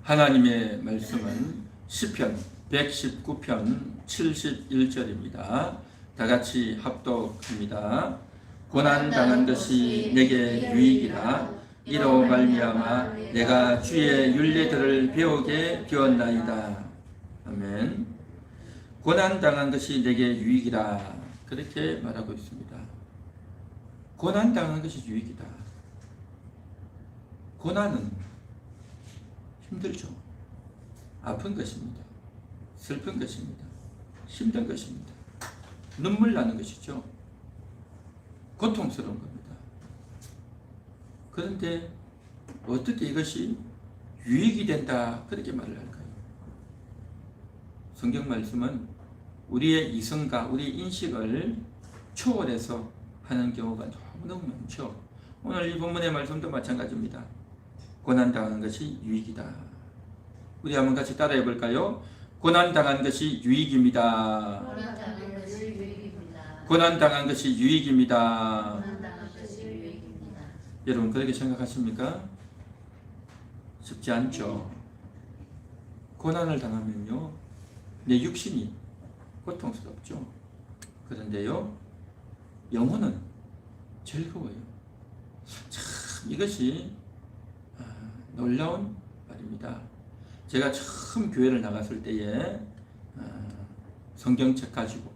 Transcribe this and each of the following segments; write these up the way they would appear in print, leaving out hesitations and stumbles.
하나님의 말씀은 시편 119편 71절입니다. 다 같이 합독합니다. 고난 당한 것이 내게 유익이라. 이로 말미암아 내가 주의 율례들을 배우게 되었나이다. 아멘. 고난 당한 것이 내게 유익이라. 그렇게 말하고 있습니다. 고난 당한 것이 유익이다. 고난은 힘들죠. 아픈 것입니다. 슬픈 것입니다. 힘든 것입니다. 눈물 나는 것이죠. 고통스러운 겁니다. 그런데 어떻게 이것이 유익이 된다 그렇게 말을 할까요? 성경 말씀은 우리의 이성과 우리 인식을 초월해서 하는 경우가 너무너무 많죠. 오늘 이 본문의 말씀도 마찬가지입니다. 고난당한 것이 유익이다. 우리 한번 같이 따라해 볼까요? 고난당한 것이 유익입니다. 고난당한 것이 유익입니다. 고난당한 것이 유익입니다. 고난당한 것이 유익입니다. 여러분 그렇게 생각하십니까? 쉽지 않죠. 고난을 당하면요, 내 육신이 고통스럽죠. 그런데요, 영혼은 즐거워요. 참 이것이 놀라운 말입니다. 제가 처음 교회를 나갔을 때에 성경책 가지고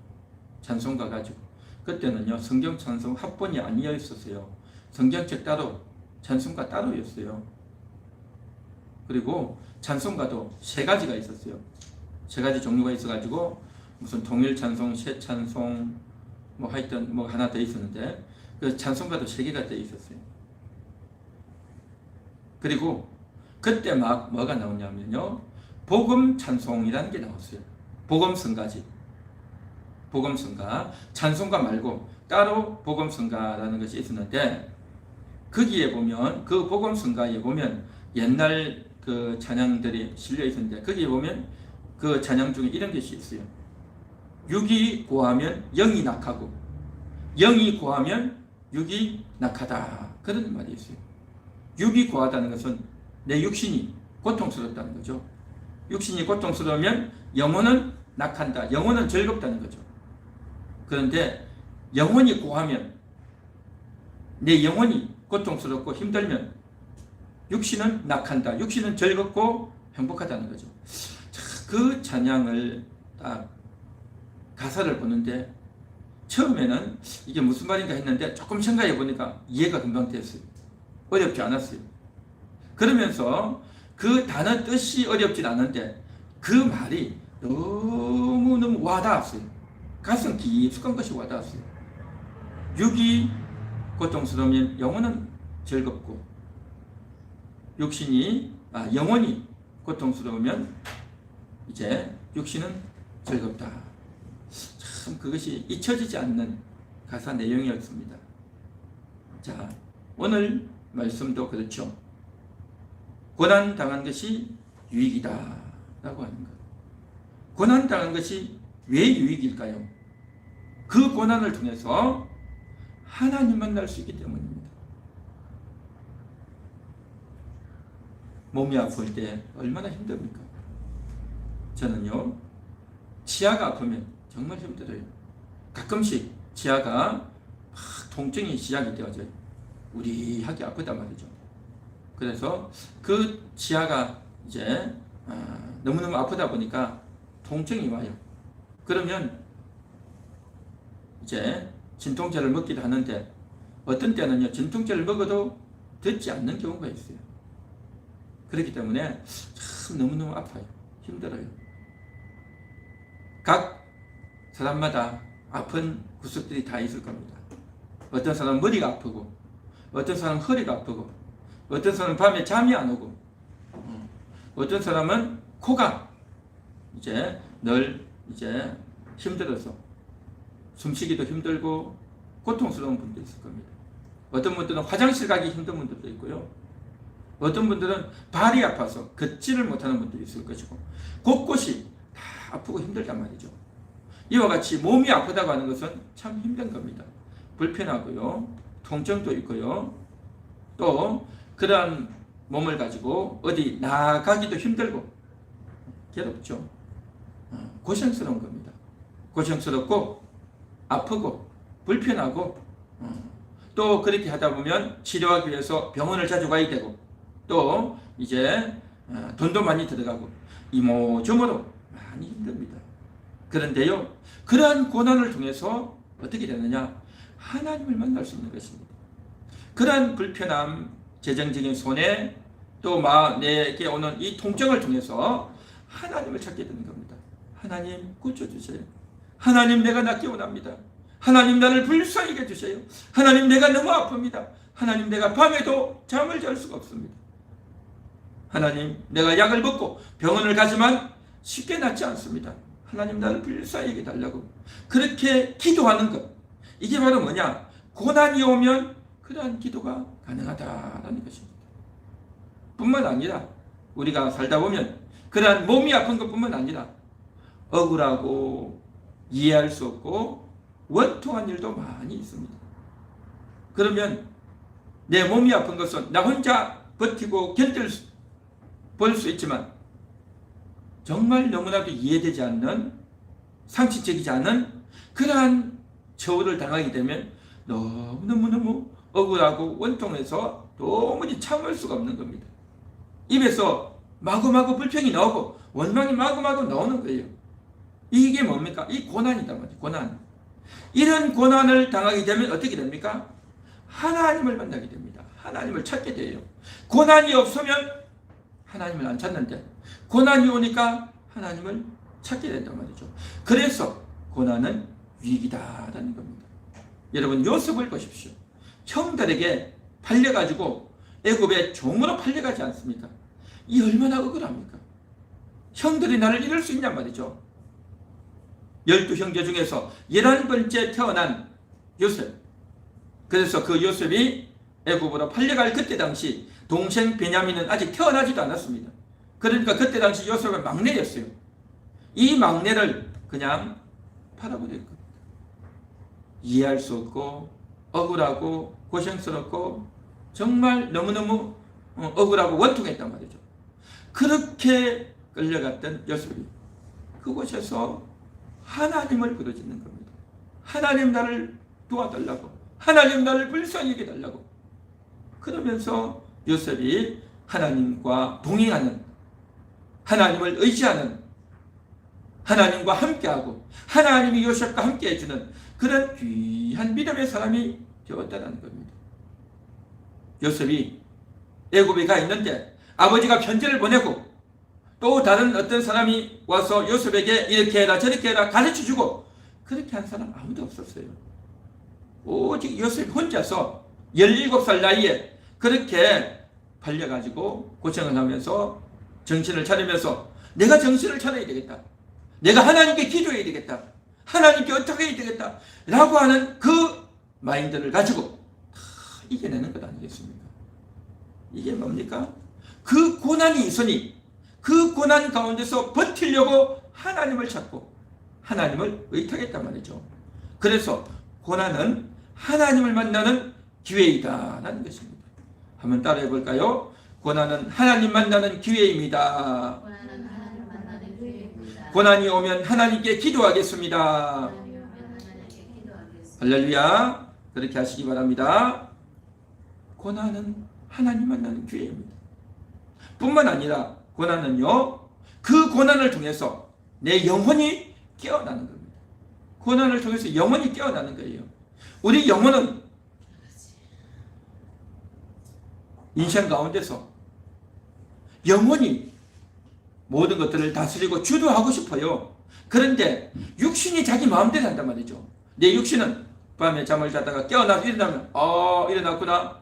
찬송가 가지고, 그때는요 성경 찬송 합본이 아니어 있었어요. 성경책 따로 찬송가 따로였어요. 그리고 찬송가도 세 가지가 있었어요. 세 가지 종류가 있어가지고 무슨 동일 찬송, 새 찬송, 뭐 하여튼 뭐 하나 더 있었는데 그 찬송가도 세 개가 더 있었어요. 그리고 그때 막 뭐가 나오냐면요, 복음 찬송이라는 게 나왔어요. 복음 성가지. 복음 성가. 찬송가 말고 따로 복음 성가라는 것이 있었는데, 거기에 보면, 그 복음 성가에 보면 옛날 그 찬양들이 실려 있었는데, 거기에 보면 그 찬양 중에 이런 것이 있어요. 육이 고하면 영이 낙하고, 영이 고하면 육이 낙하다. 그런 말이 있어요. 육이 고하다는 것은 내 육신이 고통스럽다는 거죠. 육신이 고통스러우면 영혼은 낙한다. 영혼은 즐겁다는 거죠. 그런데 영혼이 고하면, 내 영혼이 고통스럽고 힘들면 육신은 낙한다. 육신은 즐겁고 행복하다는 거죠. 그 찬양을 딱 가사를 보는데 처음에는 이게 무슨 말인가 했는데 조금 생각해 보니까 이해가 금방 됐어요. 어렵지 않았어요. 그러면서 그 단어 뜻이 어렵진 않은데 그 말이 너무너무 와닿았어요. 가슴 깊숙한 것이 와닿았어요. 육이 고통스러우면 영혼은 즐겁고, 영혼이 고통스러우면 이제 육신은 즐겁다. 참 그것이 잊혀지지 않는 가사 내용이었습니다. 자, 오늘 말씀도 그렇죠. 고난 당한 것이 유익이다 라고 하는 것. 고난 당한 것이 왜 유익일까요? 그 고난을 통해서 하나님 만날 수 있기 때문입니다. 몸이 아플 때 얼마나 힘듭니까? 저는요, 치아가 아프면 정말 힘들어요. 가끔씩 치아가 막 통증이 시작이 되어져요. 우리하게 아프단 말이죠. 그래서 그 치아가 이제 너무너무 아프다 보니까 통증이 와요. 그러면 이제 진통제를 먹기도 하는데, 어떤 때는요 진통제를 먹어도 듣지 않는 경우가 있어요. 그렇기 때문에 참 너무너무 아파요. 힘들어요. 각 사람마다 아픈 구석들이 다 있을 겁니다. 어떤 사람은 머리가 아프고, 어떤 사람은 허리가 아프고, 어떤 사람은 밤에 잠이 안 오고, 어떤 사람은 코가 이제 늘 이제 힘들어서 숨쉬기도 힘들고 고통스러운 분도 있을 겁니다. 어떤 분들은 화장실 가기 힘든 분들도 있고요. 어떤 분들은 발이 아파서 걷지를 못하는 분도 있을 것이고, 곳곳이 다 아프고 힘들단 말이죠. 이와 같이 몸이 아프다고 하는 것은 참 힘든 겁니다. 불편하고요, 통증도 있고요, 또 그러한 몸을 가지고 어디 나가기도 힘들고 괴롭죠. 고생스러운 겁니다. 고생스럽고 아프고 불편하고 또 그렇게 하다 보면 치료하기 위해서 병원을 자주 가야 되고 또 이제 돈도 많이 들어가고 이모저모로 많이 힘듭니다. 그런데요, 그러한 고난을 통해서 어떻게 되느냐? 하나님을 만날 수 있는 것입니다. 그러한 불편함, 재정적인 손해, 또 내게 오는 이 통증을 통해서 하나님을 찾게 되는 겁니다. 하나님 고쳐주세요. 하나님 내가 낫기 원합니다. 하나님 나를 불쌍히 해주세요. 하나님 내가 너무 아픕니다. 하나님 내가 밤에도 잠을 잘 수가 없습니다. 하나님 내가 약을 먹고 병원을 가지만 쉽게 낫지 않습니다. 하나님 나를 불쌍히 해달라고 그렇게 기도하는 것, 이게 바로 뭐냐? 고난이 오면 그러한 기도가 가능하다는 것입니다. 뿐만 아니라 우리가 살다 보면 그러한 몸이 아픈 것뿐만 아니라 억울하고 이해할 수 없고 원통한 일도 많이 있습니다. 그러면 내 몸이 아픈 것은 나 혼자 버티고 볼 수 있지만 정말 너무나도 이해되지 않는, 상식적이지 않은 그러한 처우를 당하게 되면 너무너무 억울하고 원통해서 도무지 참을 수가 없는 겁니다. 입에서 마구마구 불평이 나오고 원망이 마구마구 나오는 거예요. 이게 뭡니까? 이 고난이다 말이죠. 고난. 이런 고난을 당하게 되면 어떻게 됩니까? 하나님을 만나게 됩니다. 하나님을 찾게 돼요. 고난이 없으면 하나님을 안 찾는데 고난이 오니까 하나님을 찾게 된단 말이죠. 그래서 고난은 위기다라는 겁니다. 여러분 요셉을 보십시오. 형들에게 팔려가지고 애굽의 종으로 팔려가지 않습니까? 이 얼마나 억울합니까? 형들이 나를 이럴 수 있냔 말이죠. 12형제 중에서 11번째 태어난 요셉. 그래서 그 요셉이 애굽으로 팔려갈 그때 당시 동생 베냐민은 아직 태어나지도 않았습니다. 그러니까 그때 당시 요셉은 막내였어요. 이 막내를 그냥 팔아버릴 겁니다. 이해할 수 없고 억울하고 고생스럽고 정말 너무너무 억울하고 원통했단 말이죠. 그렇게 끌려갔던 요셉이 그곳에서 하나님을 부르짖는 겁니다. 하나님 나를 도와달라고, 하나님 나를 불쌍히 여겨달라고. 그러면서 요셉이 하나님과 동행하는, 하나님을 의지하는, 하나님과 함께하고 하나님이 요셉과 함께 해주는 그런 귀한 믿음의 사람이 되었다는 겁니다. 요셉이 애굽에 가 있는데 아버지가 편지를 보내고 또 다른 어떤 사람이 와서 요셉에게 이렇게 해라 저렇게 해라 가르쳐주고 그렇게 한 사람 아무도 없었어요. 오직 요셉 혼자서 17살 나이에 그렇게 팔려가지고 고생을 하면서 정신을 차리면서 내가 정신을 차려야 되겠다. 내가 하나님께 기도해야 되겠다. 하나님께 어떻게 해야 되겠다. 라고 하는 그 마인드를 가지고 다 이겨내는 것 아니겠습니까? 이게 뭡니까? 그 고난이 있으니 그 고난 가운데서 버티려고 하나님을 찾고 하나님을 의탁했단 말이죠. 그래서 고난은 하나님을 만나는 기회이다라는 것입니다. 한번 따라해 볼까요? 고난은 하나님 만나는 기회입니다. 고난은 하나님 만나는 기회입니다. 고난이 오면 하나님께 기도하겠습니다. 고난이 오면 하나님께 기도하겠습니다. 할렐루야. 그렇게 하시기 바랍니다. 고난은 하나님 만나는 기회입니다. 뿐만 아니라 고난은요, 그 고난을 통해서 내 영혼이 깨어나는 겁니다. 고난을 통해서 영혼이 깨어나는 거예요. 우리 영혼은 인생 가운데서 영혼이 모든 것들을 다스리고 주도하고 싶어요. 그런데 육신이 자기 마음대로 한단 말이죠. 내 육신은 밤에 잠을 자다가 깨어나서 일어나면 일어났구나.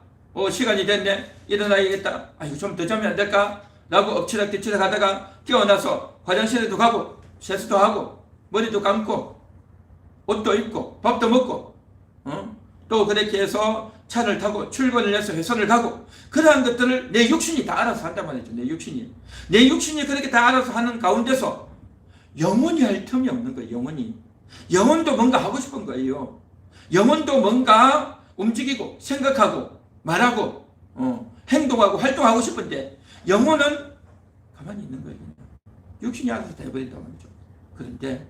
시간이 됐네. 일어나야겠다. 이거 좀 더 자면 안 될까? 라고 엎치락뒤치락 하다가 깨어나서 화장실에도 가고 세수도 하고 머리도 감고 옷도 입고 밥도 먹고 또 그렇게 해서 차를 타고 출근을 해서 회사를 가고 그러한 것들을 내 육신이 다 알아서 한단 말이죠. 내 육신이 그렇게 다 알아서 하는 가운데서 영혼이 할 틈이 없는 거예요. 영혼도 뭔가 하고 싶은 거예요. 영혼도 뭔가 움직이고 생각하고 말하고 행동하고 활동하고 싶은데 영혼은 가만히 있는 거예요. 육신이 알아서 다 해버린단 말이죠. 그런데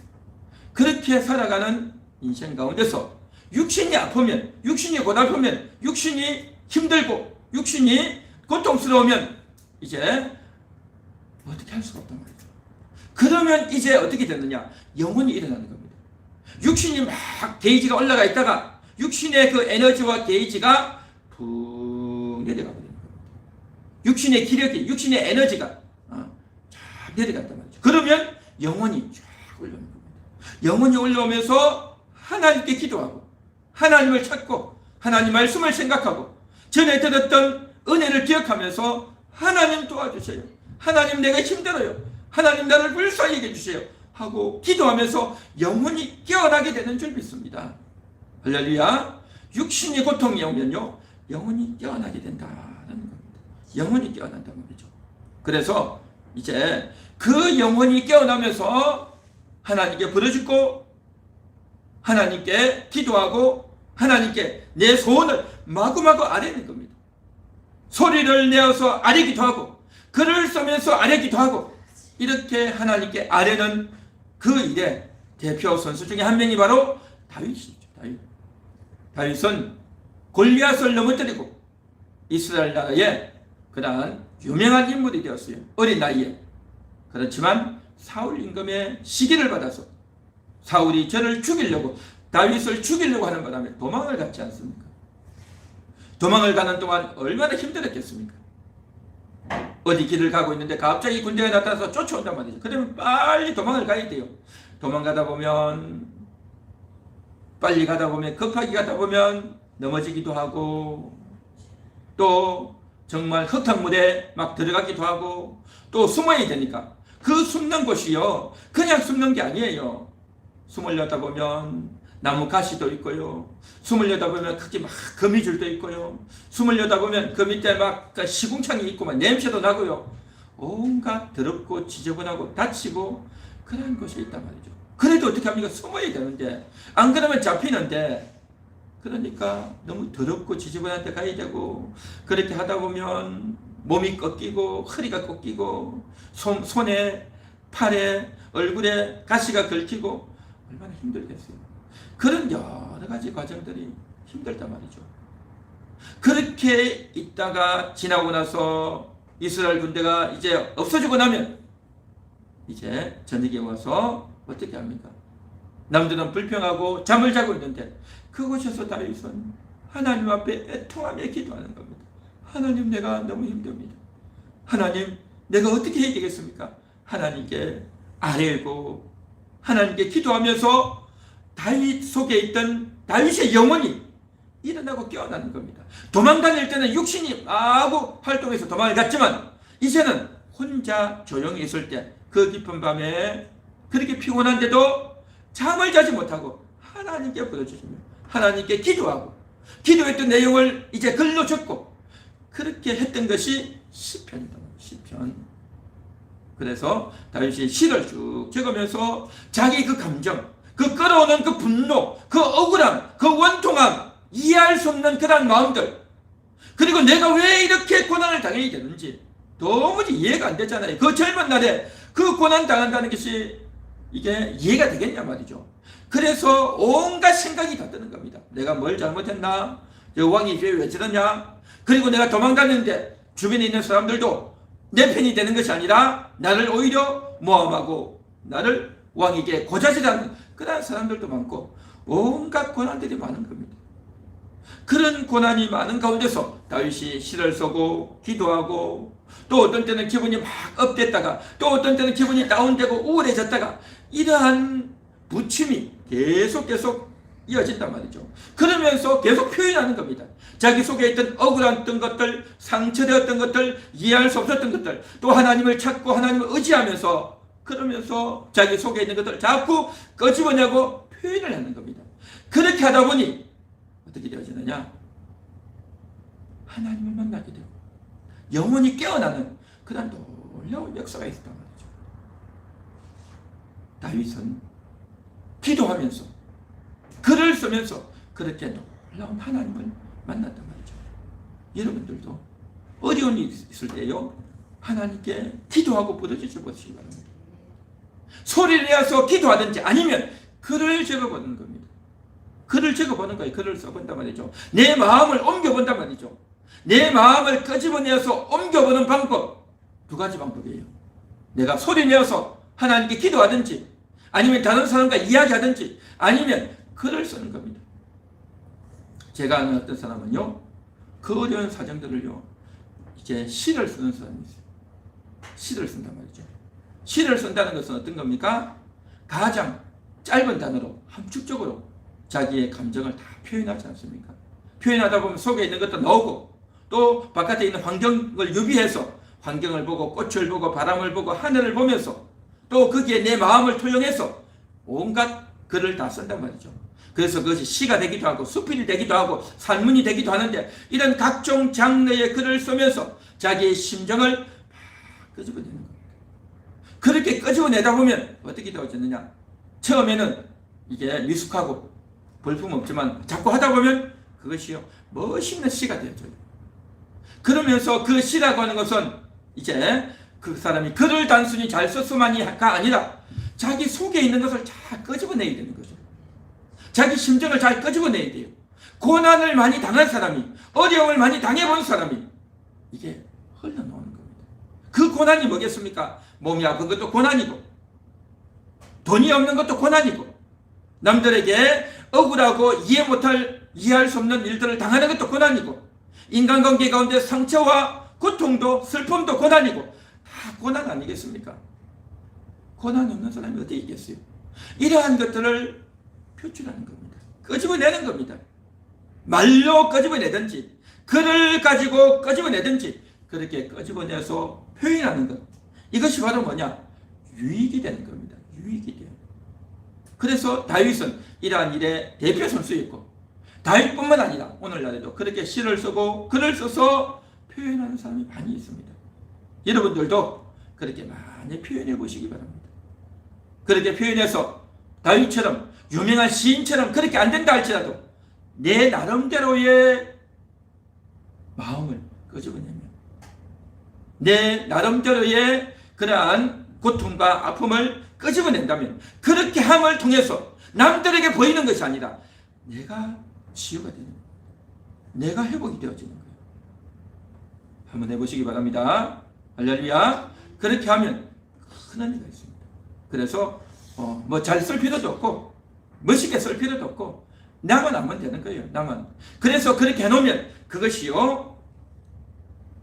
그렇게 살아가는 인생 가운데서 육신이 아프면, 육신이 고달프면, 육신이 힘들고 육신이 고통스러우면 이제 어떻게 할 수가 없단 말이죠. 그러면 이제 어떻게 되느냐? 영혼이 일어나는 겁니다. 육신이 막 게이지가 올라가 있다가 육신의 그 에너지와 게이지가 푹 내려가 버리는 겁니다. 육신의 기력이, 육신의 에너지가 쫙 내려간단 말이죠. 그러면 영혼이 쫙 올라오는 겁니다. 영혼이 올라오면서 하나님께 기도하고 하나님을 찾고 하나님 말씀을 생각하고 전에 들었던 은혜를 기억하면서 하나님 도와주세요. 하나님 내가 힘들어요. 하나님 나를 불쌍히 해주세요. 하고 기도하면서 영혼이 깨어나게 되는 줄 믿습니다. 할렐루야. 육신이 고통이 오면요 영혼이 깨어나게 된다는 겁니다. 영혼이 깨어난단 말이죠. 그래서 이제 그 영혼이 깨어나면서 하나님께 부르짖고 하나님께 기도하고 하나님께 내 소원을 마구마구 아뢰는 겁니다. 소리를 내어서 아뢰기도 하고 글을 쓰면서 아뢰기도 하고 이렇게 하나님께 아뢰는 그 일의 대표 선수 중에 한 명이 바로 다윗이죠. 다윗은 골리앗을 넘어뜨리고 이스라엘 나라의 그러한 유명한 인물이 되었어요. 어린 나이에. 그렇지만 사울 임금의 시기를 받아서 사울이 저를 죽이려고 다윗을 죽이려고 하는 바람에 도망을 갔지 않습니까? 도망을 가는 동안 얼마나 힘들었겠습니까? 어디 길을 가고 있는데 갑자기 군대가 나타나서 쫓아온단 말이죠. 그러면 빨리 도망을 가야 돼요. 도망가다 보면 빨리 가다 보면 급하게 가다 보면 넘어지기도 하고 또 정말 흙탕물에 막 들어가기도 하고 또 숨어야 되니까 그 숨는 곳이요 그냥 숨는 게 아니에요. 숨으려다 보면 나무 가시도 있고요. 숨으려다 보면 크게 막 거미줄도 있고요. 숨으려다 보면 그 밑에 막 시궁창이 있고 막 냄새도 나고요. 온갖 더럽고 지저분하고 다치고 그런 것이 있단 말이죠. 그래도 어떻게 합니까? 숨어야 되는데 안 그러면 잡히는데 그러니까 너무 더럽고 지저분한 데 가야 되고 그렇게 하다 보면 몸이 꺾이고 허리가 꺾이고 손에 팔에 얼굴에 가시가 긁히고 얼마나 힘들겠어요. 그런 여러 가지 과정들이 힘들단 말이죠. 그렇게 있다가 지나고 나서 이스라엘 군대가 이제 없어지고 나면 이제 저녁에 와서 어떻게 합니까? 남들은 불평하고 잠을 자고 있는데 그곳에서 다윗은 하나님 앞에 애통하며 기도하는 겁니다. 하나님 내가 너무 힘듭니다. 하나님 내가 어떻게 해야 되겠습니까? 하나님께 아뢰고 하나님께 기도하면서 다윗 속에 있던 다윗의 영혼이 일어나고 깨어나는 겁니다. 도망다닐 때는 육신이 마구 활동해서 도망을 갔지만 이제는 혼자 조용히 있을 때 그 깊은 밤에 그렇게 피곤한데도 잠을 자지 못하고 하나님께 부르짖으며 하나님께 기도하고 기도했던 내용을 이제 글로 적고 그렇게 했던 것이 시편이다. 시편. 그래서 다윗이 시를 쭉 적으면서 자기 그 감정, 그 끌어오는 그 분노, 그 억울함, 그 원통함, 이해할 수 없는 그런 마음들, 그리고 내가 왜 이렇게 고난을 당해야 되는지 도무지 이해가 안 되잖아요. 그 젊은 날에 그 고난 당한다는 것이 이게 이해가 되겠냐 말이죠. 그래서 온갖 생각이 다 드는 겁니다. 내가 뭘 잘못했나? 왕이 왜 저러냐? 그리고 내가 도망갔는데 주변에 있는 사람들도 내 편이 되는 것이 아니라 나를 오히려 모함하고 나를 왕에게 고자질하는 그런 사람들도 많고 온갖 고난들이 많은 겁니다. 그런 고난이 많은 가운데서 다윗이 시를 쓰고 기도하고 또 어떤 때는 기분이 막 업됐다가 또 어떤 때는 기분이 다운되고 우울해졌다가 이러한 부침이 계속 이어진단 말이죠. 그러면서 계속 표현하는 겁니다. 자기 속에 있던 억울했던 것들, 상처되었던 것들, 이해할 수 없었던 것들, 또 하나님을 찾고 하나님을 의지하면서 그러면서 자기 속에 있는 것들을 자꾸 끄집어내고 표현을 하는 겁니다. 그렇게 하다 보니 어떻게 되어지느냐? 하나님을 만나게 되고 영혼이 깨어나는 그런 놀라운 역사가 있었단 말이죠. 다윗은 기도하면서 글을 쓰면서 그렇게 놀라운 하나님을 만났단 말이죠. 여러분들도 어려운 일이 있을 때요, 하나님께 기도하고 부르짖어 보시기 바랍니다. 소리를 내어서 기도하든지 아니면 글을 적어보는 겁니다. 글을 적어보는 거예요. 글을 써본단 말이죠. 내 마음을 옮겨본단 말이죠. 내 마음을 끄집어내어서 옮겨보는 방법, 두 가지 방법이에요. 내가 소리 내어서 하나님께 기도하든지 아니면 다른 사람과 이야기하든지 아니면 글을 쓰는 겁니다. 제가 아는 어떤 사람은요, 그 어려운 사정들을요, 이제 시를 쓰는 사람이 있어요. 시를 쓴단 말이죠. 시를 쓴다는 것은 어떤 겁니까? 가장 짧은 단어로 함축적으로 자기의 감정을 다 표현하지 않습니까? 표현하다 보면 속에 있는 것도 나오고 또 바깥에 있는 환경을 유비해서 환경을 보고 꽃을 보고 바람을 보고 하늘을 보면서 또 거기에 내 마음을 토용해서 온갖 글을 다 쓴단 말이죠. 그래서 그것이 시가 되기도 하고 수필이 되기도 하고 산문이 되기도 하는데, 이런 각종 장르의 글을 쓰면서 자기의 심정을 막 끄집어내는 겁니다. 그렇게 끄집어내다 보면 어떻게 되어지느냐, 처음에는 이게 미숙하고 볼품없지만 자꾸 하다 보면 그것이요 멋있는 시가 되어져요. 그러면서 그 시라고 하는 것은 이제 그 사람이 글을 단순히 잘 썼으만이가 아니라 자기 속에 있는 것을 잘 끄집어내야 되는 거죠. 자기 심정을 잘 끄집어내야 돼요. 고난을 많이 당한 사람이, 어려움을 많이 당해본 사람이 이게 흘러나오는 겁니다. 그 고난이 뭐겠습니까? 몸이 아픈 것도 고난이고, 돈이 없는 것도 고난이고, 남들에게 억울하고 이해할 수 없는 일들을 당하는 것도 고난이고, 인간관계 가운데 상처와 고통도 슬픔도 고난이고, 다 고난 아니겠습니까? 고난 없는 사람이 어디 있겠어요? 이러한 것들을 표출하는 겁니다. 끄집어내는 겁니다. 말로 끄집어내든지 글을 가지고 끄집어내든지 그렇게 끄집어내서 표현하는 것, 이것이 바로 뭐냐? 유익이 되는 겁니다. 유익이 돼요. 그래서 다윗은 이러한 일의 대표 선수였고, 다윗뿐만 아니라 오늘날에도 그렇게 시를 쓰고 글을 써서 표현하는 사람이 많이 있습니다. 여러분들도 그렇게 많이 표현해 보시기 바랍니다. 그렇게 표현해서 다윗처럼 유명한 시인처럼 그렇게 안 된다 할지라도 내 나름대로의 마음을 끄집어내면, 내 나름대로의 그러한 고통과 아픔을 끄집어낸다면, 그렇게 함을 통해서 남들에게 보이는 것이 아니라 내가 치유가 되는 거예요. 내가 회복이 되어지는 거예요. 한번 해보시기 바랍니다. 할렐루야. 그렇게 하면 큰 의미가 있습니다. 그래서 뭐 잘 쓸 필요도 없고 멋있게 쓸 필요도 없고 나만 하면 되는 거예요. 나만. 그래서 그렇게 해놓으면 그것이요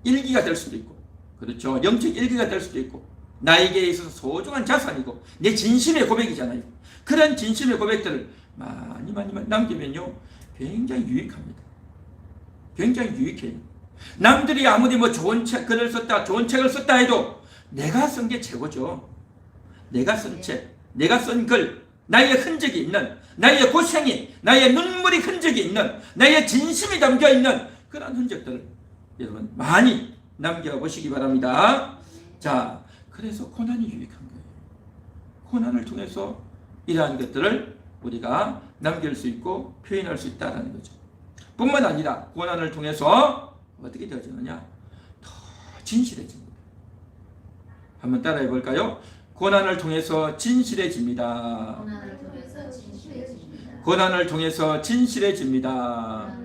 일기가 될 수도 있고, 그렇죠, 영적 일기가 될 수도 있고, 나에게 있어서 소중한 자산이고 내 진심의 고백이잖아요. 그런 진심의 고백들을 많이 남기면요 굉장히 유익합니다. 굉장히 유익해요. 남들이 아무리 뭐 좋은 글을 썼다, 좋은 책을 썼다 해도 내가 쓴 게 최고죠. 내가 쓴 책, 내가 쓴 글, 나의 흔적이 있는, 나의 고생이, 나의 눈물이 흔적이 있는, 나의 진심이 담겨있는 그런 흔적들을 여러분 많이 남겨보시기 바랍니다. 자, 그래서 고난이 유익한 거예요. 고난을 통해서 이러한 것들을 우리가 남길 수 있고 표현할 수 있다는 거죠. 뿐만 아니라 고난을 통해서 어떻게 되어지느냐, 더 진실해집니다. 한번 따라해 볼까요? 고난을 통해서 진실해집니다. 고난을 통해서 진실해집니다. 고난을 통해서 진실해집니다.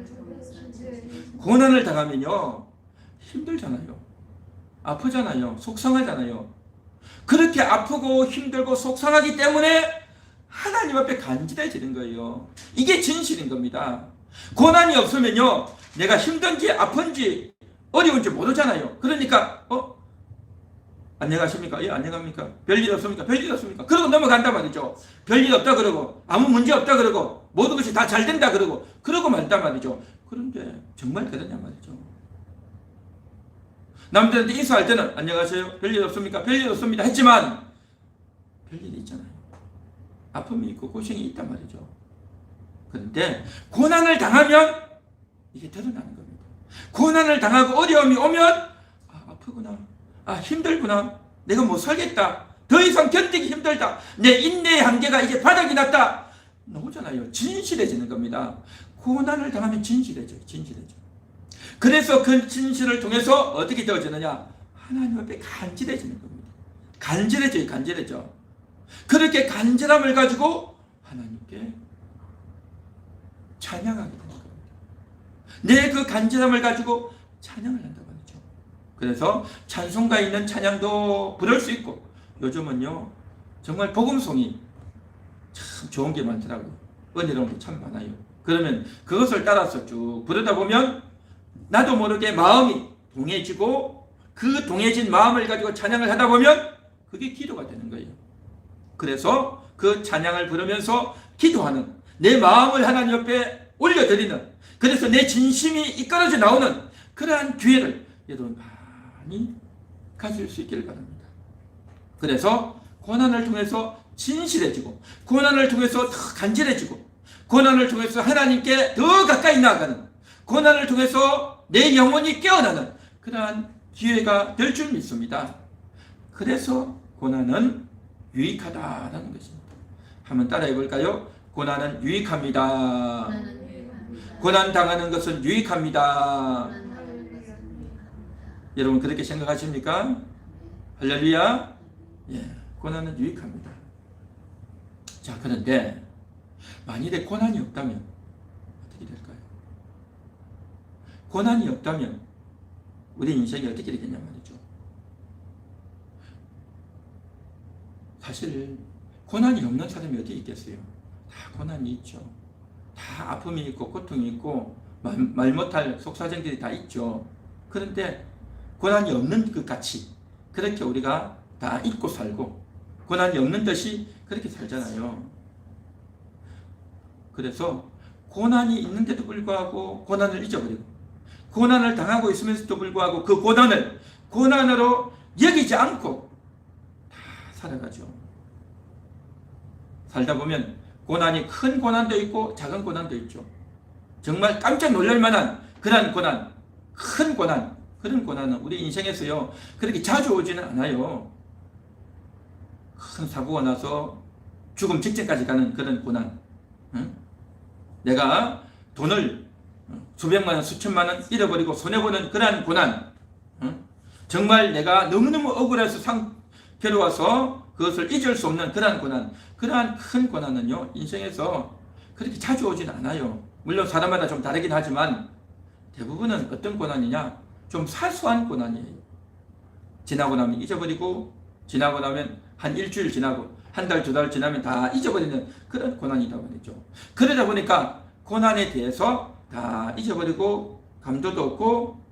고난을 당하면요 힘들잖아요. 아프잖아요. 속상하잖아요. 그렇게 아프고 힘들고 속상하기 때문에 하나님 앞에 간절해지는 거예요. 이게 진실인 겁니다. 고난이 없으면요 내가 힘든지 아픈지 어려운지 모르잖아요. 그러니까 안녕하십니까? 예, 안녕합니까? 별일 없습니까? 별일 없습니까? 그러고 넘어간단 말이죠. 별일 없다 그러고 아무 문제 없다 그러고 모든 것이 다 잘 된다 그러고 말단 말이죠. 그런데 정말 그러냐 말이죠. 남들한테 인사할 때는 안녕하세요, 별일 없습니까? 별일 없습니다 했지만 별일이 있잖아요. 아픔이 있고 고생이 있단 말이죠. 그런데 고난을 당하면 이게 드러나는 겁니다. 고난을 당하고 어려움이 오면 아프구나, 힘들구나, 내가 못 살겠다, 더 이상 견디기 힘들다, 내 인내의 한계가 이제 바닥이 났다 나오잖아요. 진실해지는 겁니다. 고난을 당하면 진실해져요. 진실해져. 그래서 그 진실을 통해서 어떻게 되어지느냐? 하나님 앞에 간절해지는 겁니다. 간절해져요. 간절해져. 그렇게 간절함을 가지고 하나님께 찬양하게 되는 겁니다. 내 그 간절함을 가지고 찬양을 한다고 하죠. 그래서 찬송가 있는 찬양도 부를 수 있고, 요즘은요 정말 복음송이 참 좋은 게 많더라고요. 은혜로운 게 참 많아요. 그러면 그것을 따라서 쭉 부르다 보면 나도 모르게 마음이 동해지고, 그 동해진 마음을 가지고 찬양을 하다 보면 그게 기도가 되는 거예요. 그래서 그 찬양을 부르면서 기도하는, 내 마음을 하나님 옆에 올려드리는, 그래서 내 진심이 이끌어져 나오는 그러한 기회를 여러분 많이 가질 수 있기를 바랍니다. 그래서 고난을 통해서 진실해지고, 고난을 통해서 더 간절해지고, 고난을 통해서 하나님께 더 가까이 나아가는, 고난을 통해서 내 영혼이 깨어나는 그러한 기회가 될 줄 믿습니다. 그래서 고난은 유익하다라는 것입니다. 한번 따라해 볼까요? 고난은 유익합니다. 고난 당하는 것은 유익합니다. 여러분 그렇게 생각하십니까? 할렐루야. 예, 고난은 유익합니다. 자, 그런데 만일에 고난이 없다면 어떻게 될까요? 고난이 없다면 우리 인생이 어떻게 되겠냐 말이죠. 사실 고난이 없는 사람이 어디 있겠어요? 다 고난이 있죠. 다 아픔이 있고 고통이 있고 말 못할 속사정들이 다 있죠. 그런데 고난이 없는 것 같이 그렇게 우리가 다 잊고 살고, 고난이 없는 듯이 그렇게 살잖아요. 그래서 고난이 있는데도 불구하고 고난을 잊어버리고, 고난을 당하고 있으면서도 불구하고 그 고난을 고난으로 여기지 않고 다 살아가죠. 살다 보면 고난이 큰 고난도 있고 작은 고난도 있죠. 정말 깜짝 놀랄 만한 그런 고난, 큰 고난, 그런 고난은 우리 인생에서요 그렇게 자주 오지는 않아요. 큰 사고가 나서 죽음 직전까지 가는 그런 고난, 응? 내가 돈을 수백만 원, 수천만 원 잃어버리고 손해보는 그러한 고난, 응? 정말 내가 너무너무 억울해서 괴로워서 그것을 잊을 수 없는 그러한 고난, 그러한 큰 고난은요 인생에서 그렇게 자주 오지는 않아요. 물론 사람마다 좀 다르긴 하지만 대부분은 어떤 고난이냐, 좀 사소한 고난이에요. 지나고 나면 잊어버리고, 지나고 나면 한 일주일 지나고 한 달, 두 달 지나면 다 잊어버리는 그런 고난이다 말이죠. 그러다 보니까 고난에 대해서 다 잊어버리고 감도도 없고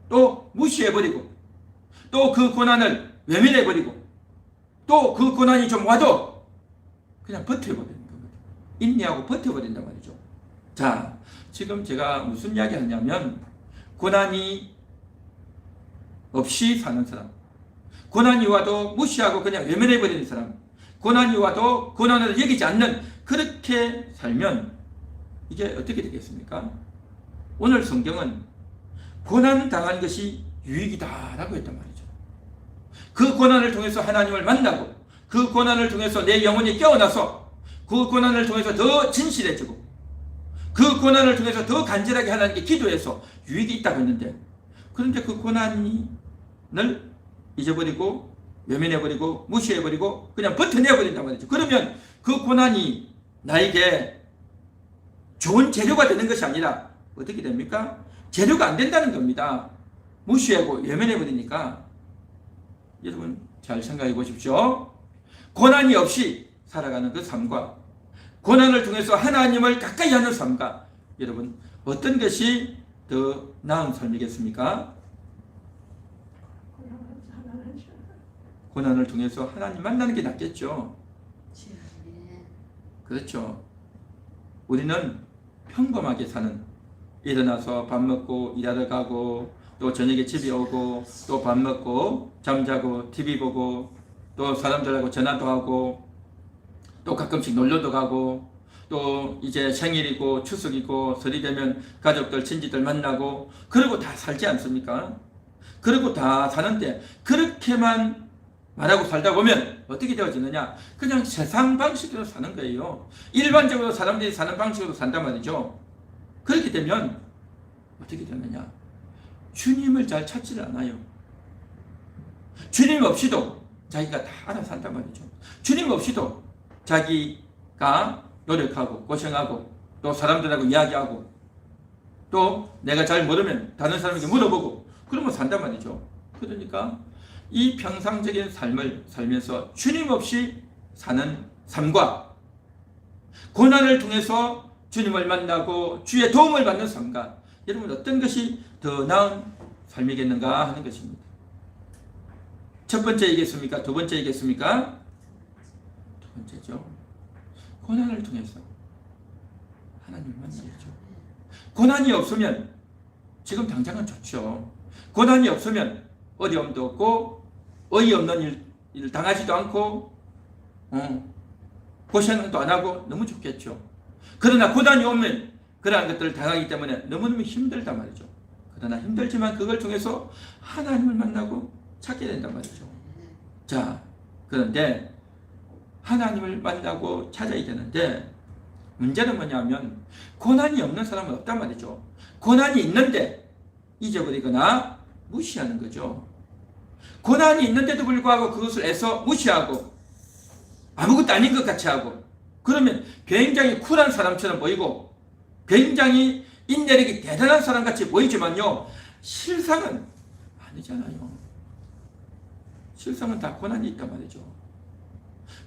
또 무시해버리고 또 그 고난을 외면해버리고 또 그 고난이 좀 와도 그냥 버텨버리는 겁니다. 인내하고 버텨버린단 말이죠. 자, 지금 제가 무슨 이야기 하냐면 고난이 없이 사는 사람, 고난이 와도 무시하고 그냥 외면해버리는 사람, 고난이 와도 고난을 여기지 않는, 그렇게 살면 이게 어떻게 되겠습니까? 오늘 성경은 고난 당한 것이 유익이다라고 했단 말이죠. 그 고난을 통해서 하나님을 만나고, 그 고난을 통해서 내 영혼이 깨어나서 그 고난을 통해서 더 진실해지고, 그 고난을 통해서 더 간절하게 하나님께 기도해서 유익이 있다고 했는데, 그런데 그 고난을 잊어버리고 외면해버리고 무시해버리고 그냥 버텨내버린단 말이죠. 그러면 그 고난이 나에게 좋은 재료가 되는 것이 아니라 어떻게 됩니까? 재료가 안 된다는 겁니다. 무시하고 외면해버리니까. 여러분 잘 생각해 보십시오. 고난이 없이 살아가는 그 삶과 고난을 통해서 하나님을 가까이 하는 삶과, 여러분 어떤 것이 더 나은 삶이겠습니까? 고난을 통해서 하나님 만나는 게 낫겠죠. 그렇죠. 우리는 평범하게 사는, 일어나서 밥 먹고 일하러 가고 또 저녁에 집에 오고 또 밥 먹고 잠자고 TV 보고 또 사람들하고 전화도 하고 또 가끔씩 놀러도 가고 또 이제 생일이고 추석이고 설이 되면 가족들 친지들 만나고 그러고 다 살지 않습니까? 그러고 다 사는데, 그렇게만 말하고 살다 보면 어떻게 되어지느냐, 그냥 세상 방식으로 사는 거예요. 일반적으로 사람들이 사는 방식으로 산단 말이죠. 그렇게 되면 어떻게 되느냐, 주님을 잘 찾지를 않아요. 주님 없이도 자기가 다 알아 산단 말이죠. 주님 없이도 자기가 노력하고 고생하고 또 사람들하고 이야기하고 또 내가 잘 모르면 다른 사람에게 물어보고 그러면 산단 말이죠. 그러니까 이 평상적인 삶을 살면서 주님 없이 사는 삶과 고난을 통해서 주님을 만나고 주의 도움을 받는 삶과 여러분 어떤 것이 더 나은 삶이겠는가 하는 것입니다. 첫 번째이겠습니까? 두 번째이겠습니까? 두 번째죠. 고난을 통해서 하나님을 만나야죠. 고난이 없으면 지금 당장은 좋죠. 고난이 없으면 어려움도 없고 어이없는 일 당하지도 않고 고생도 안 하고 너무 좋겠죠. 그러나 고난이 오면 그러한 것들을 당하기 때문에 너무너무 힘들단 말이죠. 그러나 힘들지만 그걸 통해서 하나님을 만나고 찾게 된단 말이죠. 자, 그런데 하나님을 만나고 찾아야 되는데 문제는 뭐냐면 고난이 없는 사람은 없단 말이죠. 고난이 있는데 잊어버리거나 무시하는 거죠. 고난이 있는데도 불구하고 그것을 애써 무시하고 아무것도 아닌 것 같이 하고 그러면 굉장히 쿨한 사람처럼 보이고 굉장히 인내력이 대단한 사람 같이 보이지만요 실상은 아니잖아요. 실상은 다 고난이 있단 말이죠.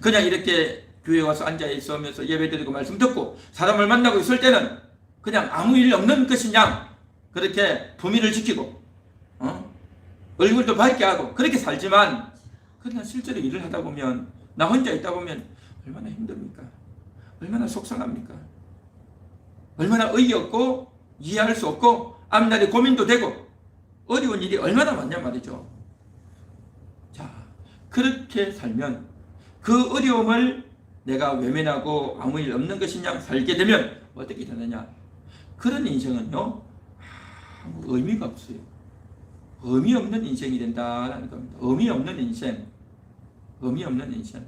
그냥 이렇게 교회 와서 앉아 있으면서 예배드리고 말씀 듣고 사람을 만나고 있을 때는 그냥 아무 일 없는 것인 양 그렇게 품위를 지키고 얼굴도 밝게 하고 그렇게 살지만 그러나 실제로 일을 하다 보면 나 혼자 있다 보면 얼마나 힘듭니까? 얼마나 속상합니까? 얼마나 어이없고 이해할 수 없고 앞날에 고민도 되고 어려운 일이 얼마나 많냐 말이죠. 자, 그렇게 살면 그 어려움을 내가 외면하고 아무 일 없는 것이냐 살게 되면 어떻게 되느냐? 그런 인생은요 아무 의미가 없어요. 의미 없는 인생이 된다라는 겁니다. 의미 없는 인생. 의미 없는 인생.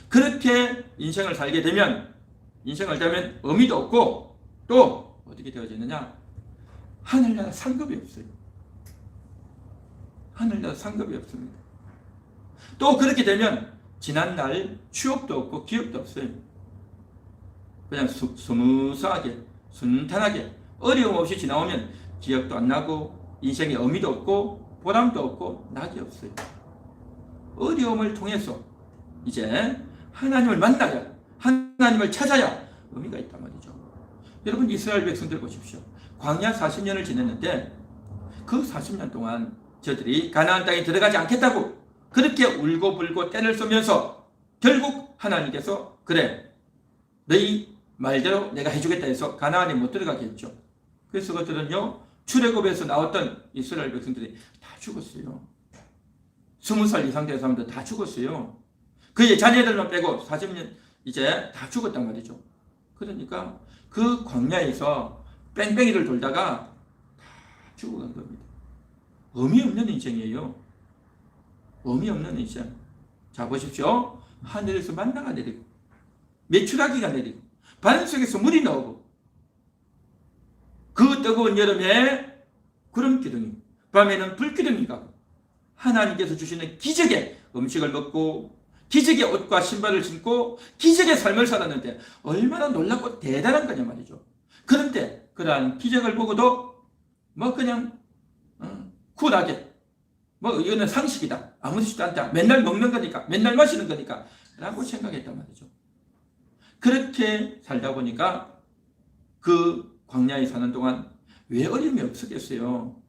그렇게 인생을 살게 되면 의미도 없고 또 어떻게 되어지느냐? 하늘나라 상급이 없어요. 하늘나라 상급이 없습니다. 또 그렇게 되면 지난날 추억도 없고 기억도 없어요. 그냥 스무스하게 순탄하게 어려움 없이 지나오면 기억도 안 나고 인생에 의미도 없고 보람도 없고 낙이 없어요. 어려움을 통해서 이제 하나님을 만나야 하나님을 찾아야 의미가 있단 말이죠. 여러분 이스라엘 백성들 보십시오. 광야 40년을 지냈는데 그 40년 동안 저들이 가나안 땅에 들어가지 않겠다고 그렇게 울고불고 떼를 쏘면서 결국 하나님께서 그래 너희 말대로 내가 해주겠다 해서 가나안에 못 들어가게 했죠. 그래서 그들은요 출애굽에서 나왔던 이스라엘 백성들이 다 죽었어요. 20살 이상 된 사람들 다 죽었어요. 그의 자녀들만 빼고 40년 이제 다 죽었단 말이죠. 그러니까 그 광야에서 뺑뺑이를 돌다가 다 죽어간 겁니다. 의미 없는 인생이에요. 의미 없는 인생. 자 보십시오. 하늘에서 만나가 내리고 메추라기가 내리고 바람 속에서 물이 나오고 그 뜨거운 여름에 구름 기둥이 밤에는 불 기둥이 가고 하나님께서 주시는 기적의 음식을 먹고 기적의 옷과 신발을 신고 기적의 삶을 살았는데 얼마나 놀랍고 대단한 거냐 말이죠. 그런데 그러한 기적을 보고도 뭐 그냥 쿨하게 뭐 이거는 상식이다 아무렇지도 않다 맨날 먹는 거니까 맨날 마시는 거니까 라고 생각했단 말이죠. 그렇게 살다 보니까 그 광야에 사는 동안 왜 어려움이 없었겠어요?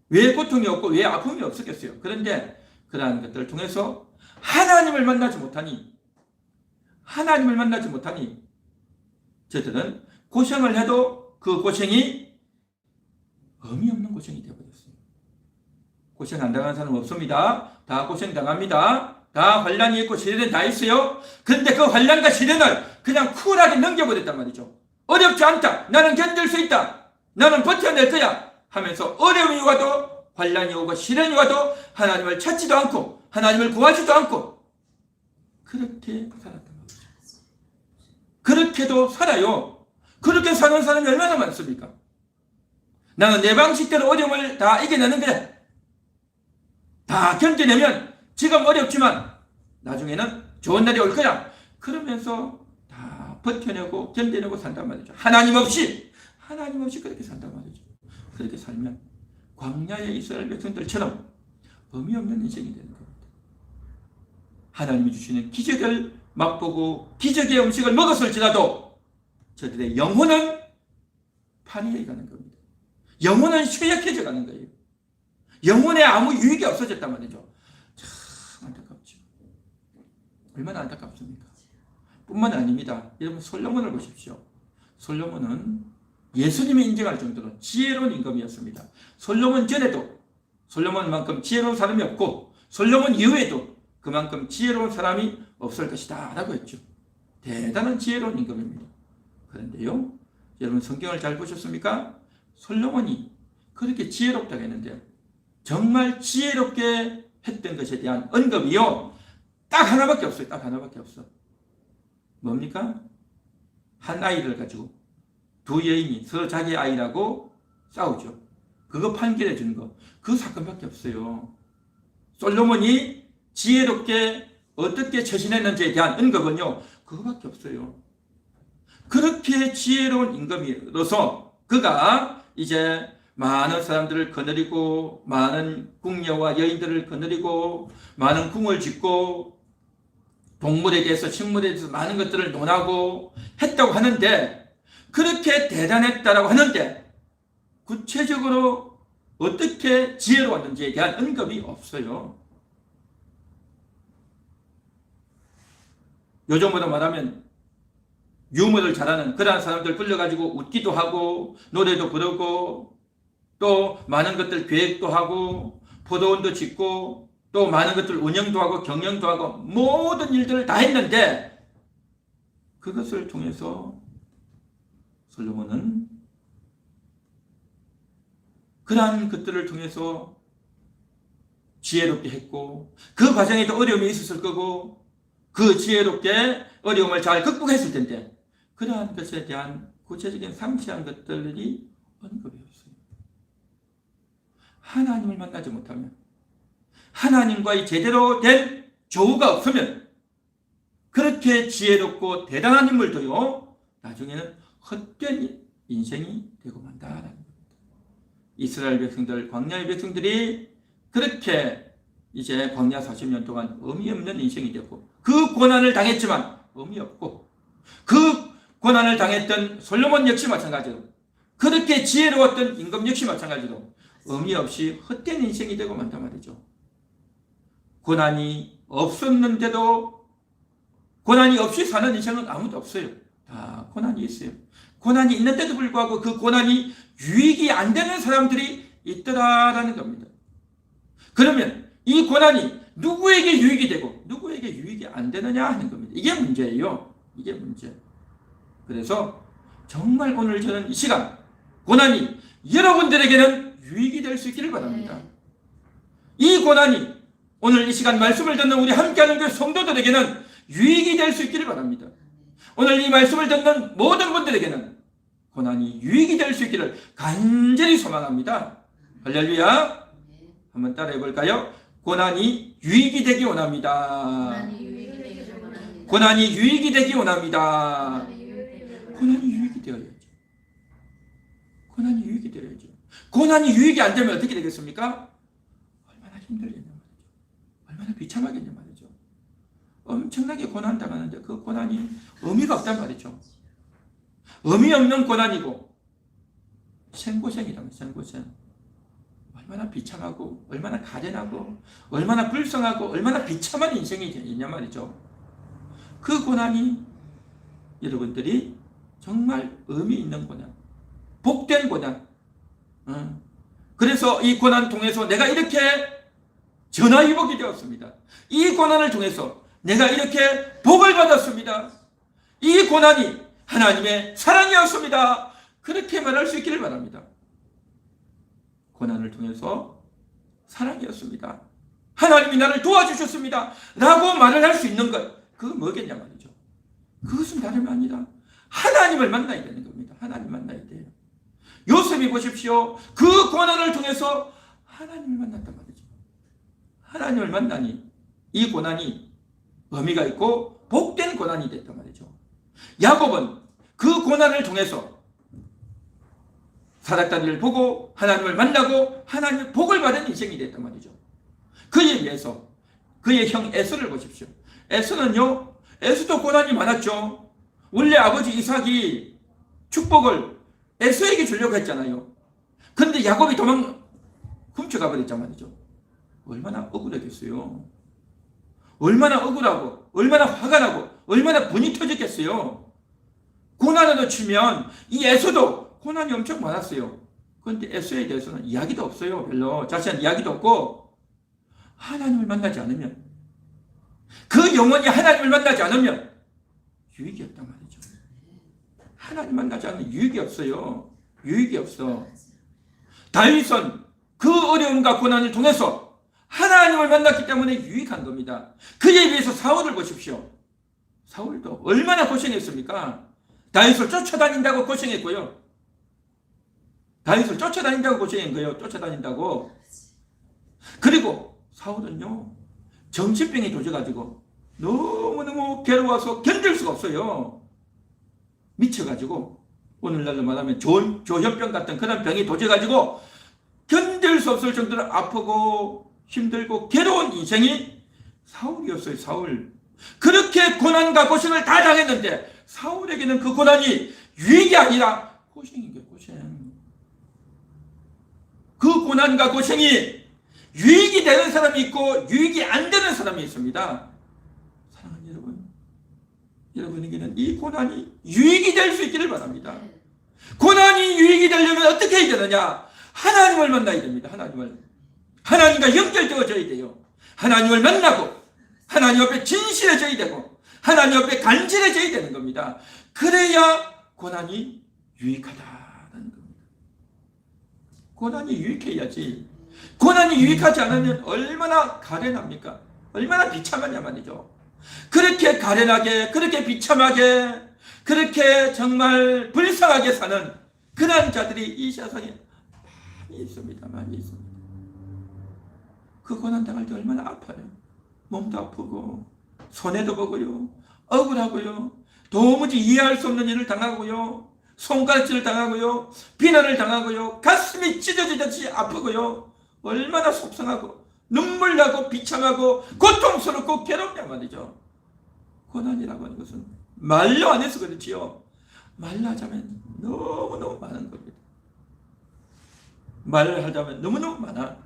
왜 고통이 없고 왜 아픔이 없었겠어요? 그런데 그러한 것들을 통해서 하나님을 만나지 못하니 저들은 고생을 해도 그 고생이 의미 없는 고생이 되어버렸어요. 고생 안 당하는 사람 없습니다. 다 고생 당합니다. 다 환란이 있고 시련이 다 있어요. 그런데 그 환란과 시련을 그냥 쿨하게 넘겨버렸단 말이죠. 어렵지 않다. 나는 견딜 수 있다. 나는 버텨낼 거야. 하면서 어려움이 와도 환란이 오고 시련이 와도 하나님을 찾지도 않고 하나님을 구하지도 않고 그렇게 살았단 말이죠. 그렇게도 살아요. 그렇게 사는 사람이 얼마나 많습니까? 나는 내 방식대로 어려움을 다 이겨내는 거야. 다 견뎌내면 지금 어렵지만 나중에는 좋은 날이 올 거야. 그러면서 다 버텨내고 견뎌내고 산단 말이죠. 하나님 없이 그렇게 산단 말이죠. 그렇게 살면 광야의 이스라엘 백성들처럼 의미 없는 인생이 되는 겁니다. 하나님이 주시는 기적을 맛보고 기적의 음식을 먹었을지라도 저들의 영혼은 파리해 가는 겁니다. 영혼은 쇠약해져 가는 거예요. 영혼에 아무 유익이 없어졌단 말이죠. 참 안타깝죠. 얼마나 안타깝습니까? 뿐만 아닙니다. 여러분 솔로몬을 보십시오. 솔로몬은 예수님이 인정할 정도로 지혜로운 임금이었습니다. 솔로몬 전에도 솔로몬만큼 지혜로운 사람이 없고 솔로몬 이후에도 그만큼 지혜로운 사람이 없을 것이다 라고 했죠. 대단한 지혜로운 임금입니다. 그런데요, 여러분 성경을 잘 보셨습니까? 솔로몬이 그렇게 지혜롭다고 했는데 정말 지혜롭게 했던 것에 대한 언급이요, 딱 하나밖에 없어요. 딱 하나밖에 없어. 뭡니까? 한 아이를 가지고 두 여인이 서로 자기 아이라고 싸우죠. 그거 판결해 주는 거, 그 사건밖에 없어요. 솔로몬이 지혜롭게 어떻게 처신했는지에 대한 언급은요, 그거밖에 없어요. 그렇게 지혜로운 임금으로서 그가 이제 많은 사람들을 거느리고 많은 궁녀와 여인들을 거느리고 많은 궁을 짓고 동물에 대해서 식물에 대해서 많은 것들을 논하고 했다고 하는데, 그렇게 대단했다라고 하는데 구체적으로 어떻게 지혜로웠는지에 대한 언급이 없어요. 요즘으로 말하면 유머를 잘하는 그러한 사람들 끌려가지고 웃기도 하고 노래도 부르고 또 많은 것들 계획도 하고 포도원도 짓고 또 많은 것들 운영도 하고 경영도 하고 모든 일들을 다 했는데, 그것을 통해서 솔로몬은 그러한 것들을 통해서 지혜롭게 했고 그 과정에도 어려움이 있었을 거고 그 지혜롭게 어려움을 잘 극복했을 텐데 그러한 것에 대한 구체적인 상세한 것들이 언급이 없어요. 하나님을 만나지 못하면, 하나님과의 제대로 된 조우가 없으면 그렇게 지혜롭고 대단한 인물도요, 나중에는 헛된 인생이 되고 만다라는 겁니다. 이스라엘 백성들, 광야의 백성들이 그렇게 이제 광야 40년 동안 의미 없는 인생이 되고 그 고난을 당했지만 의미 없고, 그 고난을 당했던 솔로몬 역시 마찬가지로, 그렇게 지혜로웠던 임금 역시 마찬가지로 의미 없이 헛된 인생이 되고 만단 말이죠. 고난이 없었는데도 고난이 없이 사는 인생은 아무도 없어요. 다 고난이 있어요. 고난이 있는데도 불구하고 그 고난이 유익이 안 되는 사람들이 있더라라는 겁니다. 그러면 이 고난이 누구에게 유익이 되고 누구에게 유익이 안 되느냐 하는 겁니다. 이게 문제예요. 이게 문제. 그래서 정말 오늘 저는 이 시간 고난이 여러분들에게는 유익이 될 수 있기를 바랍니다. 이 고난이 오늘 이 시간 말씀을 듣는 우리 함께하는 그 성도들에게는 유익이 될 수 있기를 바랍니다. 오늘 이 말씀을 듣는 모든 분들에게는 고난이 유익이 될 수 있기를 간절히 소망합니다. 할렐루야. 한번 따라해 볼까요? 고난이 유익이 되기 원합니다. 고난이 유익이 되기 원합니다. 고난이 유익이 되어야죠. 고난이 유익이 되어야죠. 고난이 유익이 안 되면 어떻게 되겠습니까? 얼마나 힘들겠냐 말이죠. 얼마나 비참하겠냐 말이죠. 엄청나게 고난 당하는데 그 고난이 의미가 없단 말이죠. 의미 없는 고난이고 생고생이라면 생고생. 얼마나 비참하고 얼마나 가련하고 얼마나 불쌍하고 얼마나 비참한 인생이 있냐 말이죠. 그 고난이 여러분들이 정말 의미 있는 고난, 복된 고난. 그래서 이 고난 통해서 내가 이렇게 전화위복이 되었습니다. 이 고난을 통해서 내가 이렇게 복을 받았습니다. 이 고난이 하나님의 사랑이었습니다. 그렇게 말할 수 있기를 바랍니다. 고난을 통해서 사랑이었습니다. 하나님이 나를 도와주셨습니다. 라고 말을 할 수 있는 것, 그건 뭐겠냐 말이죠. 그것은 다름이 아니라 하나님을 만나야 되는 겁니다. 하나님 만나야 돼요. 요셉이 보십시오. 그 고난을 통해서 하나님을 만났단 말이죠. 하나님을 만나니 이 고난이 의미가 있고 복된 고난이 됐단 말이죠. 야곱은 그 고난을 통해서 사닥다리를 보고 하나님을 만나고 하나님의 복을 받은 인생이 됐단 말이죠. 그에 비해서 그의 형 에서를 보십시오. 에서도 고난이 많았죠. 원래 아버지 이삭이 축복을 에서에게 주려고 했잖아요. 그런데 야곱이 훔쳐가 버렸단 말이죠. 얼마나 억울하겠어요. 얼마나 억울하고 얼마나 화가 나고 얼마나 분이 터졌겠어요. 고난으로 치면 이 에서도 고난이 엄청 많았어요. 그런데 에서에 대해서는 이야기도 없어요. 별로 자세한 이야기도 없고, 하나님을 만나지 않으면, 그 영혼이 하나님을 만나지 않으면 유익이 없단 말이죠. 하나님 만나지 않으면 유익이 없어요. 유익이 없어. 다윗은 그 어려움과 고난을 통해서 하나님을 만났기 때문에 유익한 겁니다. 그에 비해서 사울을 보십시오. 사울도 얼마나 고생했습니까? 다윗을 쫓아다닌다고 고생했고요. 다윗을 쫓아다닌다고 고생한 거예요. 쫓아다닌다고. 그리고 사울은요, 정신병이 도져가지고 너무너무 괴로워서 견딜 수가 없어요. 미쳐가지고, 오늘날로 말하면 조현병 같은 그런 병이 도져가지고 견딜 수 없을 정도로 아프고 힘들고 괴로운 인생이 사울이었어요. 사울. 그렇게 고난과 고생을 다 당했는데 사울에게는 그 고난이 유익이 아니라 고생인 거예요. 고생. 그 고난과 고생이 유익이 되는 사람이 있고 유익이 안 되는 사람이 있습니다. 사랑하는 여러분, 여러분에게는 이 고난이 유익이 될 수 있기를 바랍니다. 고난이 유익이 되려면 어떻게 해야 되느냐? 하나님을 만나야 됩니다. 하나님과 연결되어져야 돼요. 하나님을 만나고 하나님 앞에 진실해져야 되고 하나님 앞에 간절해져야 되는 겁니다. 그래야 고난이 유익하다는 겁니다. 고난이 유익해야지. 고난이 유익하지 않으면 얼마나 가련합니까? 얼마나 비참하냐 말이죠. 그렇게 가련하게, 그렇게 비참하게, 그렇게 정말 불쌍하게 사는 그런 자들이 이 세상에 많이 있습니다. 많이 있습니다. 그 고난 당할 때 얼마나 아파요. 몸도 아프고 손해도 보고요, 억울하고요, 도무지 이해할 수 없는 일을 당하고요, 손가락질을 당하고요, 비난을 당하고요, 가슴이 찢어지듯이 아프고요, 얼마나 속상하고 눈물 나고 비참하고 고통스럽고 괴롭냐 말이죠. 고난이라고 하는 것은 말로 안 해서 그렇지요, 말로 하자면 너무너무 많은 겁니다. 말을 하자면 너무너무 많아.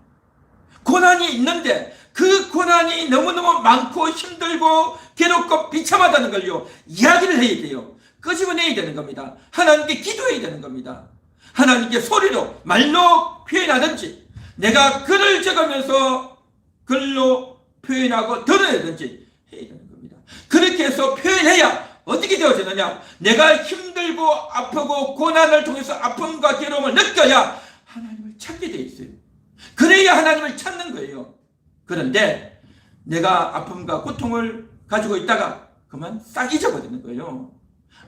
고난이 있는데 그 고난이 너무너무 많고 힘들고 괴롭고 비참하다는 걸요, 이야기를 해야 돼요. 끄집어내야 되는 겁니다. 하나님께 기도해야 되는 겁니다. 하나님께 소리로, 말로 표현하든지, 내가 글을 적으면서 글로 표현하고 드러내든지 해야 되는 겁니다. 그렇게 해서 표현해야 어떻게 되어지느냐? 내가 힘들고 아프고 고난을 통해서 아픔과 괴로움을 느껴야 하나님을 찾게 돼 있어요. 그래야 하나님을 찾는 거예요. 그런데 내가 아픔과 고통을 가지고 있다가 그만 싹 잊어버리는 거예요.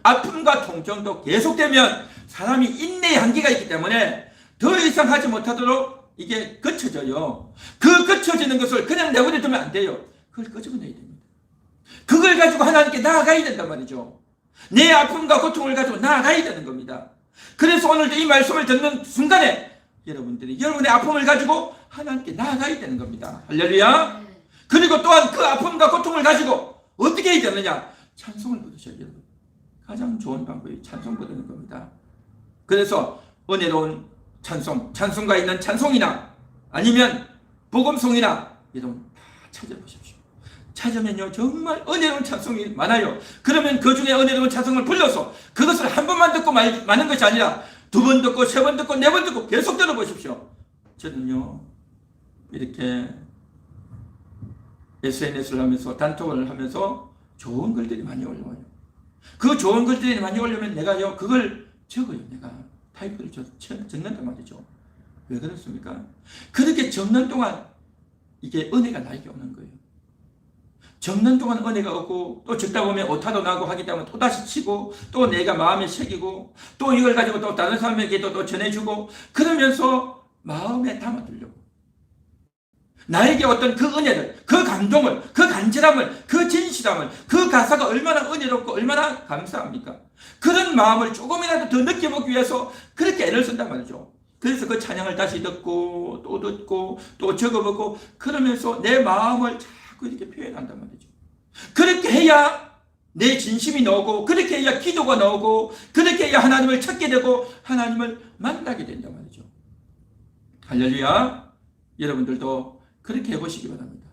아픔과 통증도 계속되면 사람이 인내의 한계가 있기 때문에 더 이상 하지 못하도록 이게 거쳐져요. 그 거쳐지는 것을 그냥 내버려 두면 안 돼요. 그걸 끄집어내야 됩니다. 그걸 가지고 하나님께 나아가야 된단 말이죠. 내 아픔과 고통을 가지고 나아가야 되는 겁니다. 그래서 오늘도 이 말씀을 듣는 순간에 여러분들이 여러분의 아픔을 가지고 하나님께 나아가야 되는 겁니다. 할렐루야. 그리고 또한 그 아픔과 고통을 가지고 어떻게 해야 되느냐? 찬송을 부르셔야 돼요. 가장 좋은 방법이 찬송 부르는 겁니다. 그래서 은혜로운 찬송, 찬송가 있는 찬송이나 아니면 복음송이나 여러분 다 찾아보십시오. 찾으면요 정말 은혜로운 찬송이 많아요. 그러면 그 중에 은혜로운 찬송을 불러서 그것을 한 번만 듣고 마는 것이 아니라 두 번 듣고 세 번 듣고 네 번 듣고 계속 들어보십시오. 저는요 이렇게 SNS를 하면서 단톡을 하면서 좋은 글들이 많이 올라와요. 그 좋은 글들이 많이 올라오면 내가요 그걸 적어요. 내가 타이프를 적는단 말이죠. 왜 그렇습니까? 그렇게 적는 동안 이게 은혜가 나에게 오는 거예요. 적는 동안 은혜가 오고 또 적다 보면 오타도 나고 하기 때문에 또다시 치고 또 내가 마음에 새기고 또 이걸 가지고 또 다른 사람에게도 또 전해주고 그러면서 마음에 담아두려고 나에게 어떤 그 은혜를 그 감동을 그 간절함을 그 진실함을 그 가사가 얼마나 은혜롭고 얼마나 감사합니까? 그런 마음을 조금이라도 더 느껴보기 위해서 그렇게 애를 쓴단 말이죠. 그래서 그 찬양을 다시 듣고 또 적어보고 그러면서 내 마음을 자꾸 이렇게 표현한단 말이죠. 그렇게 해야 내 진심이 나오고 그렇게 해야 기도가 나오고 그렇게 해야 하나님을 찾게 되고 하나님을 만나게 된단 말이죠. 할렐루야. 여러분들도 그렇게 해보시기 바랍니다.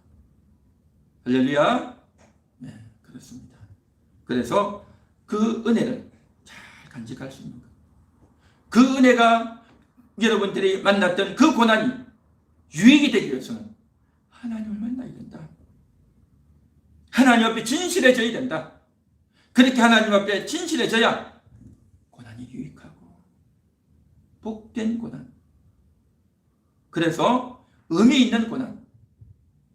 할렐루야. 네, 그렇습니다. 그래서 그 은혜를 잘 간직할 수 있는 것. 그 은혜가 여러분들이 만났던 그 고난이 유익이 되기 위해서는 하나님을 만나야 된다. 하나님 앞에 진실해져야 된다. 그렇게 하나님 앞에 진실해져야 고난이 유익하고 복된 고난. 그래서 의미 있는 고난.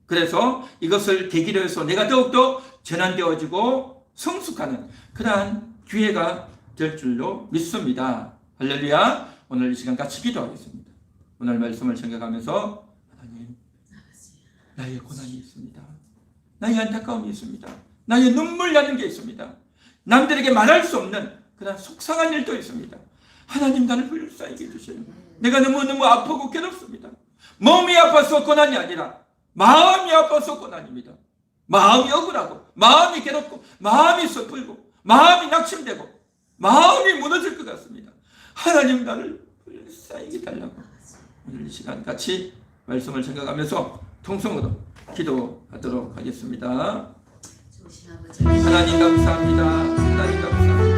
그래서 이것을 계기로 해서 내가 더욱더 전환되어지고 성숙하는 그러한 기회가 될 줄로 믿습니다. 할렐루야. 오늘 이 시간 같이 기도하겠습니다. 오늘 말씀을 생각하면서 하나님, 나의 고난이 있습니다. 나의 안타까움이 있습니다. 나의 눈물 나는 게 있습니다. 남들에게 말할 수 없는 그런 속상한 일도 있습니다. 하나님 나를 불쌍히 해주세요. 내가 너무너무 아프고 괴롭습니다. 몸이 아파서 고난이 아니라 마음이 아파서 고난입니다. 마음이 억울하고 마음이 괴롭고 마음이 슬프고 마음이 낙심되고 마음이 무너질 것 같습니다. 하나님 나를 불쌍히 달라고 오늘 이 시간 같이 말씀을 생각하면서 통성으로 기도하도록 하겠습니다. 하나님 감사합니다. 하나님 감사합니다.